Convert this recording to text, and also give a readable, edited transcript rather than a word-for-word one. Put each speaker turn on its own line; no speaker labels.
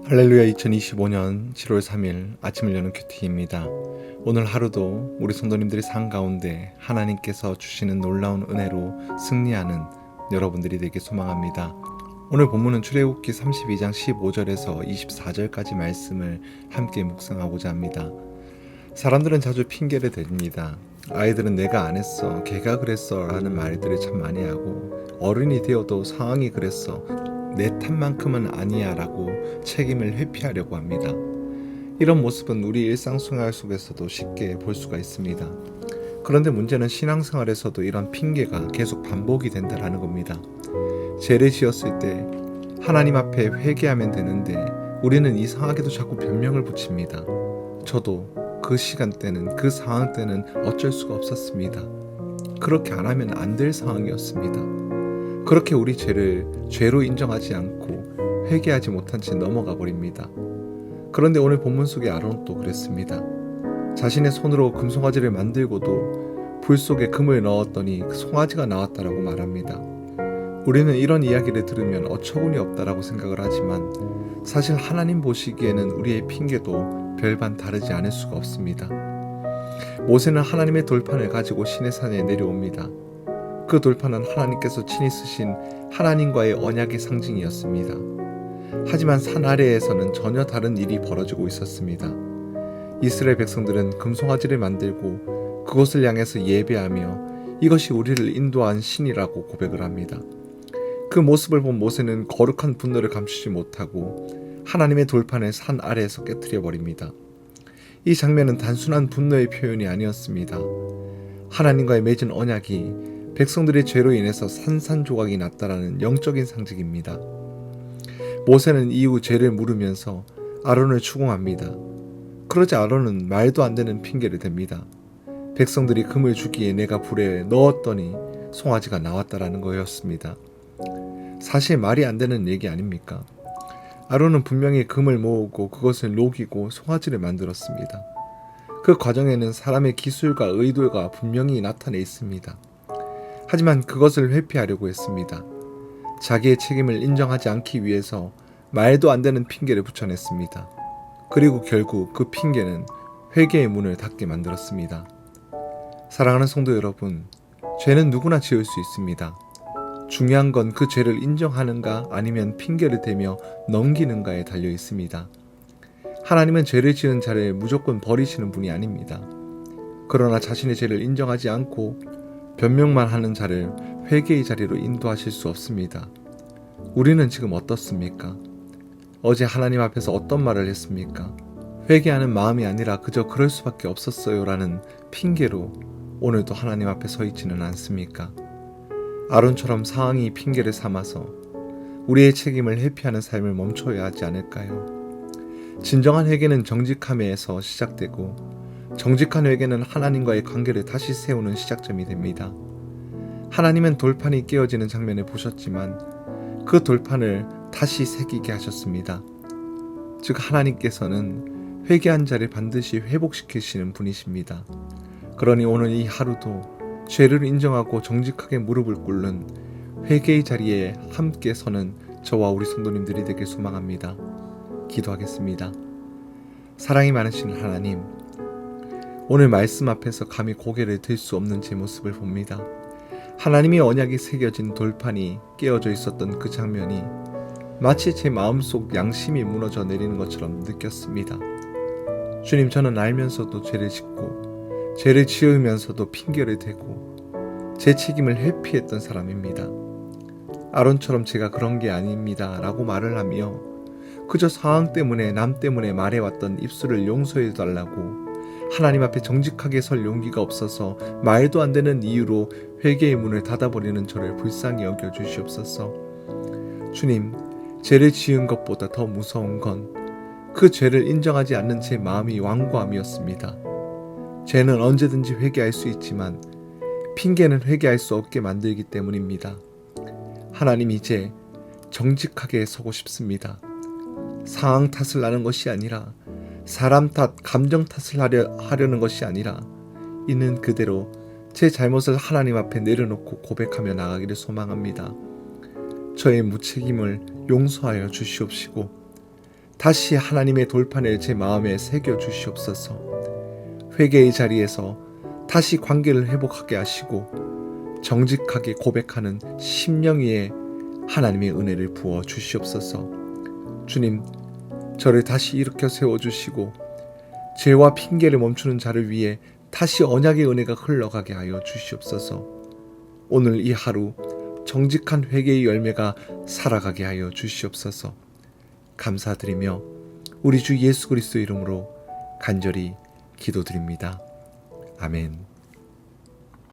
할렐루야. 2025년 7월 3일 아침을 여는 큐티입니다. 오늘 하루도 우리 성도님들이 산 가운데 하나님께서 주시는 놀라운 은혜로 승리하는 여러분들이 되길 소망합니다. 오늘 본문은 출애굽기 32장 15절에서 24절까지 말씀을 함께 묵상하고자 합니다. 사람들은 자주 핑계를 댑니다. 아이들은 내가 안 했어, 걔가 그랬어 라는 말들을 참 많이 하고, 어른이 되어도 상황이 그랬어, 내 탓만큼은 아니야 라고 책임을 회피하려고 합니다. 이런 모습은 우리 일상생활 속에서도 쉽게 볼 수가 있습니다. 그런데 문제는 신앙생활에서도 이런 핑계가 계속 반복이 된다는 겁니다. 죄를 지었을 때 하나님 앞에 회개하면 되는데 우리는 이상하게도 자꾸 변명을 붙입니다. 저도 그 시간대는, 그 상황 때는 어쩔 수가 없었습니다. 그렇게 안 하면 안 될 상황이었습니다. 그렇게 우리 죄를 죄로 인정하지 않고 회개하지 못한 채 넘어가 버립니다. 그런데 오늘 본문 속의 아론도 그랬습니다. 자신의 손으로 금송아지를 만들고도 불 속에 금을 넣었더니 송아지가 나왔다라고 말합니다. 우리는 이런 이야기를 들으면 어처구니 없다라고 생각을 하지만 사실 하나님 보시기에는 우리의 핑계도 별반 다르지 않을 수가 없습니다. 모세는 하나님의 돌판을 가지고 시내산에 내려옵니다. 그 돌판은 하나님께서 친히 쓰신 하나님과의 언약의 상징이었습니다. 하지만 산 아래에서는 전혀 다른 일이 벌어지고 있었습니다. 이스라엘 백성들은 금송아지를 만들고 그곳을 향해서 예배하며 이것이 우리를 인도한 신이라고 고백을 합니다. 그 모습을 본 모세는 거룩한 분노를 감추지 못하고 하나님의 돌판을 산 아래에서 깨트려 버립니다. 이 장면은 단순한 분노의 표현이 아니었습니다. 하나님과의 맺은 언약이 백성들의 죄로 인해서 산산조각이 났다라는 영적인 상징입니다. 모세는 이후 죄를 물으면서 아론을 추궁합니다. 그러자 아론은 말도 안 되는 핑계를 댑니다. 백성들이 금을 주기에 내가 불에 넣었더니 송아지가 나왔다라는 거였습니다. 사실 말이 안 되는 얘기 아닙니까? 아론은 분명히 금을 모으고 그것을 녹이고 송아지를 만들었습니다. 그 과정에는 사람의 기술과 의도가 분명히 나타내 있습니다. 하지만 그것을 회피하려고 했습니다. 자기의 책임을 인정하지 않기 위해서 말도 안 되는 핑계를 붙여냈습니다. 그리고 결국 그 핑계는 회개의 문을 닫게 만들었습니다. 사랑하는 성도 여러분, 죄는 누구나 지을 수 있습니다. 중요한 건 그 죄를 인정하는가 아니면 핑계를 대며 넘기는가에 달려 있습니다. 하나님은 죄를 지은 자를 무조건 버리시는 분이 아닙니다. 그러나 자신의 죄를 인정하지 않고 변명만 하는 자를 회개의 자리로 인도하실 수 없습니다. 우리는 지금 어떻습니까? 어제 하나님 앞에서 어떤 말을 했습니까? 회개하는 마음이 아니라 그저 그럴 수밖에 없었어요 라는 핑계로 오늘도 하나님 앞에 서 있지는 않습니까? 아론처럼 상황이 핑계를 삼아서 우리의 책임을 회피하는 삶을 멈춰야 하지 않을까요? 진정한 회개는 정직함에서 시작되고 정직한 회개는 하나님과의 관계를 다시 세우는 시작점이 됩니다. 하나님은 돌판이 깨어지는 장면을 보셨지만 그 돌판을 다시 새기게 하셨습니다. 즉 하나님께서는 회개한 자를 반드시 회복시키시는 분이십니다. 그러니 오늘 이 하루도 죄를 인정하고 정직하게 무릎을 꿇는 회개의 자리에 함께 서는 저와 우리 성도님들이 되길 소망합니다. 기도하겠습니다. 사랑이 많으신 하나님, 오늘 말씀 앞에서 감히 고개를 들 수 없는 제 모습을 봅니다. 하나님의 언약이 새겨진 돌판이 깨어져 있었던 그 장면이 마치 제 마음속 양심이 무너져 내리는 것처럼 느꼈습니다. 주님, 저는 알면서도 죄를 짓고 죄를 지으면서도 핑계를 대고 제 책임을 회피했던 사람입니다. 아론처럼 제가 그런 게 아닙니다 라고 말을 하며 그저 상황 때문에 남 때문에 말해왔던 입술을 용서해 달라고 하나님 앞에 정직하게 설 용기가 없어서 말도 안 되는 이유로 회개의 문을 닫아버리는 저를 불쌍히 여겨 주시옵소서. 주님, 죄를 지은 것보다 더 무서운 건 그 죄를 인정하지 않는 제 마음이 완고함이었습니다. 죄는 언제든지 회개할 수 있지만 핑계는 회개할 수 없게 만들기 때문입니다. 하나님, 이제 정직하게 서고 싶습니다. 상황 탓을 하는 것이 아니라 사람 탓, 감정 탓을 하려는 것이 아니라 있는 그대로 제 잘못을 하나님 앞에 내려놓고 고백하며 나가기를 소망합니다. 저의 무책임을 용서하여 주시옵시고 다시 하나님의 돌판을 제 마음에 새겨 주시옵소서. 회개의 자리에서 다시 관계를 회복하게 하시고 정직하게 고백하는 심령 위에 하나님의 은혜를 부어 주시옵소서. 주님, 저를 다시 일으켜 세워주시고 죄와 핑계를 멈추는 자를 위해 다시 언약의 은혜가 흘러가게 하여 주시옵소서. 오늘 이 하루 정직한 회개의 열매가 살아가게 하여 주시옵소서. 감사드리며 우리 주 예수 그리스도 이름으로 간절히 기도드립니다. 아멘.